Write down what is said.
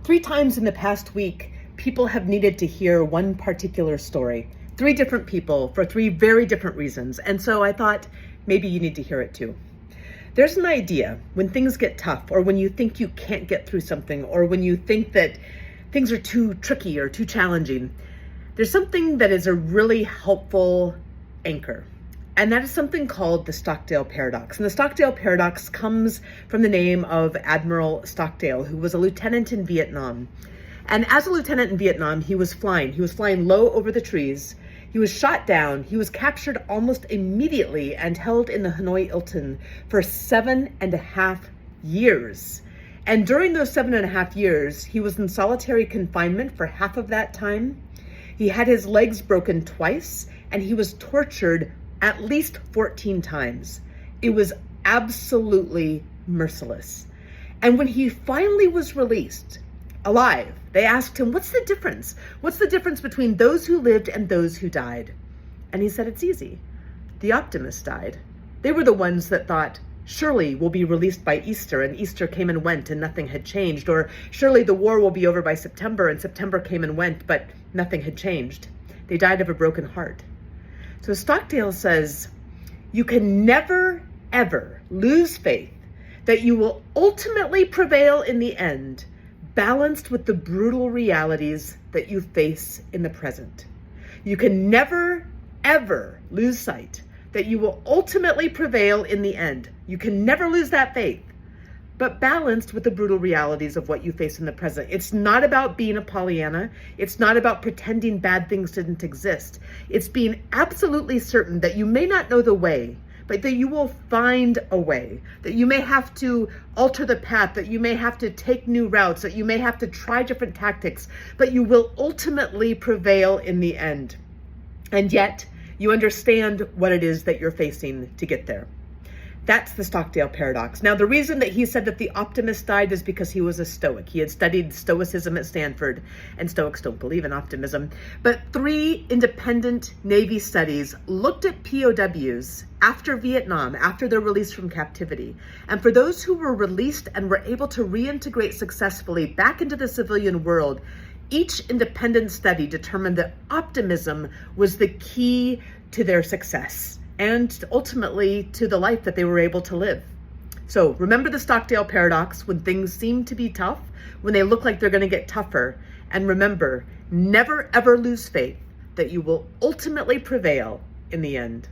3 times in the past week, people have needed to hear one particular story. 3 different people for 3 very different reasons. And so I thought maybe you need to hear it too. There's an idea when things get tough, or when you think you can't get through something, or when you think that things are too tricky or too challenging, there's something that is a really helpful anchor. And that is something called the Stockdale Paradox. And the Stockdale Paradox comes from the name of Admiral Stockdale, who was a lieutenant in Vietnam. And as a lieutenant in Vietnam, he was flying. He was flying low over the trees. He was shot down. He was captured almost immediately and held in the Hanoi Hilton for 7.5 years. And during those 7.5 years, he was in solitary confinement for half of that time. He had his legs broken twice, and he was tortured at least 14 times. It was absolutely merciless. And when he finally was released, alive, they asked him, what's the difference? What's the difference between those who lived and those who died? And he said, it's easy. The optimists died. They were the ones that thought, surely we'll be released by Easter, and Easter came and went and nothing had changed. Or surely the war will be over by September, and September came and went, but nothing had changed. They died of a broken heart. So Stockdale says, you can never, ever lose faith that you will ultimately prevail in the end, balanced with the brutal realities that you face in the present. You can never, ever lose sight that you will ultimately prevail in the end. You can never lose that faith, but balanced with the brutal realities of what you face in the present. It's not about being a Pollyanna. It's not about pretending bad things didn't exist. It's being absolutely certain that you may not know the way, but that you will find a way, that you may have to alter the path, that you may have to take new routes, that you may have to try different tactics, but you will ultimately prevail in the end. And yet, you understand what it is that you're facing to get there. That's the Stockdale Paradox. Now, the reason that he said that the optimist died is because he was a Stoic. He had studied Stoicism at Stanford, and Stoics don't believe in optimism. But 3 independent Navy studies looked at POWs after Vietnam, after their release from captivity. And for those who were released and were able to reintegrate successfully back into the civilian world, each independent study determined that optimism was the key to their success, and ultimately to the life that they were able to live. So remember the Stockdale Paradox when things seem to be tough, when they look like they're going to get tougher. And remember, never ever lose faith that you will ultimately prevail in the end.